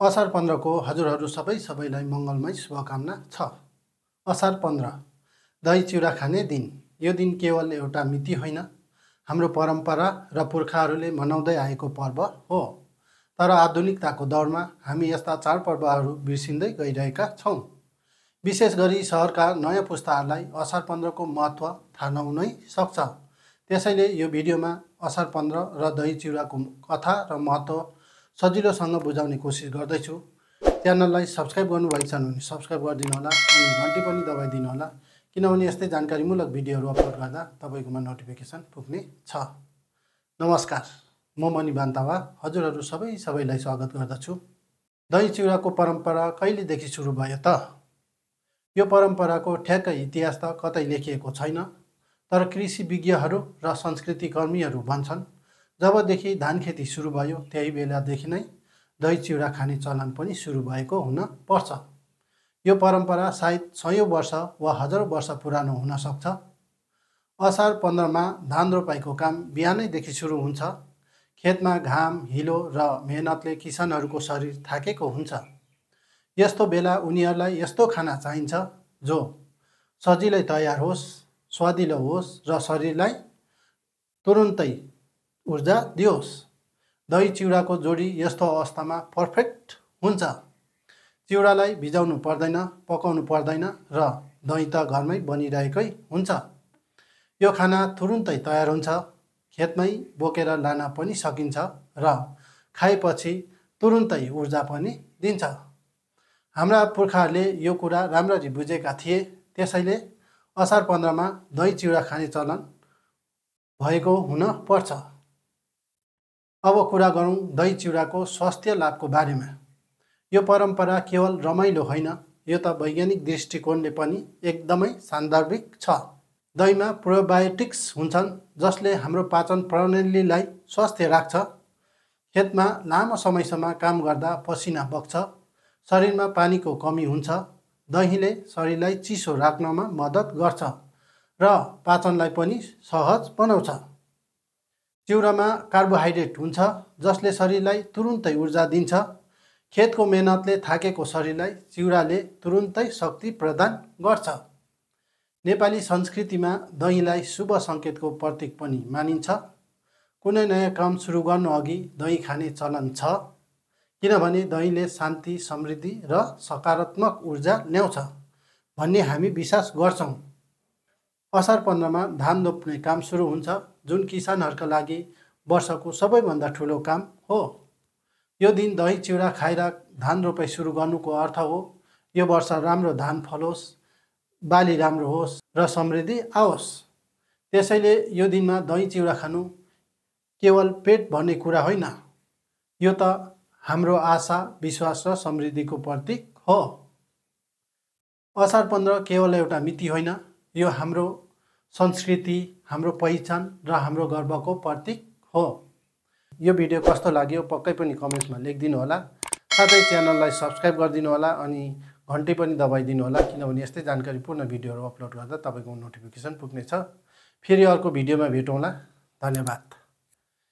असार 15 को हजुरहरू सबैलाई मङ्गलमय शुभकामना छ। असार 15 दही चिउरा खाने दिन। यो दिन केवल एउटा मिति होइन, हाम्रो परम्परा र पुर्खाहरूले मनाउँदै आएको पर्व हो। तर आधुनिकताको दौरमा हामी यस्ता चाडपर्वहरू बिर्सिँदै गइरहेका छौँ। विशेष गरी सहरका नयाँ पुस्ताहरूलाई असार 15 को महत्त्व थाहा नहुनै सक्छ। त्यसैले यो भिडियोमा असार 15 र दही चिउराको कथा र महत्त्व सजिलोसँग बुझाउने कोसिस गर्दैछु। च्यानललाई सब्स्क्राइब गर्नुभएको छ भने सब्स्क्राइब गरिदिनु होला अनि घन्टी पनि दबाइदिनु होला, किनभने यस्तै जानकारीमूलक भिडियोहरू अपलोड गर्दा तपाईँकोमा नोटिफिकेसन पुग्ने छ। नमस्कार, म मणि बान्तावा हजुरहरू सबैलाई स्वागत गर्दछु। दही चिउराको परम्परा कहिलेदेखि सुरु भयो त? यो परम्पराको ठ्याक्कै इतिहास त कतै लेखिएको छैन, तर कृषि विज्ञहरू र संस्कृति कर्मीहरू भन्छन् जबदेखि धान खेती सुरु भयो त्यही बेलादेखि नै दही चिउरा खाने चलन पनि सुरु भएको हुन पर्छ। यो परम्परा सायद 100औं वर्ष वा हजारौं वर्ष पुरानो हुन सक्छ। असार 15 मा धान रोपाइको काम बिहानैदेखि सुरु हुन्छ। खेतमा घाम, हिलो र मेहनतले किसानहरूको शरीर थाकेको हुन्छ। यस्तो बेला उनीहरूलाई यस्तो खाना चाहिन्छ जो सजिलै तयार होस्, स्वादिलो होस् र शरीरलाई तुरुन्तै ऊर्जा दियोस्। दही चिउराको जोडी यस्तो अवस्थामा पर्फेक्ट हुन्छ। चिउरालाई भिजाउनु पर्दैन, पकाउनु पर्दैन र दही त घरमै बनिरहेकै हुन्छ। यो खाना तुरुन्तै तयार हुन्छ, खेतमै बोकेर लान पनि सकिन्छ र खाएपछि तुरुन्तै ऊर्जा पनि दिन्छ। हाम्रा पुर्खाहरूले यो कुरा राम्ररी बुझेका थिए, त्यसैले असार 15 मा दही चिउरा खाने चलन भएको हुन पर्छ। अब कुरा गरौँ दही चिउराको स्वास्थ्य लाभको बारेमा। यो परम्परा केवल रमाइलो होइन, यो त वैज्ञानिक दृष्टिकोणले पनि एकदमै सान्दर्भिक छ। दहीमा प्रोबायोटिक्स हुन्छन् जसले हाम्रो पाचन प्रणालीलाई स्वस्थ राख्छ। खेतमा लामो समयसम्म काम गर्दा पसिना बग्छ, शरीरमा पानीको कमी हुन्छ। दहीले शरीरलाई चिसो राख्नमा मद्दत गर्छ र पाचनलाई पनि सहज बनाउँछ। चिउरामा कार्बोहाइड्रेट हुन्छ जसले शरीरलाई तुरुन्तै ऊर्जा दिन्छ। खेतको मेहनतले थाकेको शरीरलाई चिउराले तुरुन्तै शक्ति प्रदान गर्छ। नेपाली संस्कृतिमा दहीलाई शुभ सङ्केतको प्रतीक पनि मानिन्छ। कुनै नयाँ काम सुरु गर्नु अघि दही खाने चलन छ, किनभने दहीले शान्ति, समृद्धि र सकारात्मक ऊर्जा ल्याउँछ भन्ने हामी विश्वास गर्छौँ। असार 15 मा धान रोप्ने काम सुरु हुन्छ, जुन किसानहरूका लागि वर्षको सबैभन्दा ठुलो काम हो। यो दिन दही चिउरा खाएर धान रोपाइ सुरु गर्नुको अर्थ हो यो वर्ष राम्रो धान फलोस्, बाली राम्रो होस् र समृद्धि आओस्। त्यसैले यो दिनमा दही चिउरा खानु केवल पेट भर्ने कुरा होइन, यो त हाम्रो आशा, विश्वास र समृद्धिको प्रतीक हो। असार 15 केवल एउटा मिति होइन, यो हाम्रो संस्कृति, हाम्रो पहिचान र हाम्रो गर्वको प्रतीक हो। यो भिडियो कस्तो लाग्यो पक्कै पनि कमेन्ट्समा लेखिदिनु होला। साथै च्यानललाई सब्स्क्राइब गरिदिनु होला अनि घन्टी पनि दबाइदिनु होला, किनभने यस्तै जानकारीपूर्ण भिडियोहरू अपलोड गर्दा तपाईँको नोटिफिकेसन पुग्नेछ। फेरि अर्को भिडियोमा भेटौँला। धन्यवाद।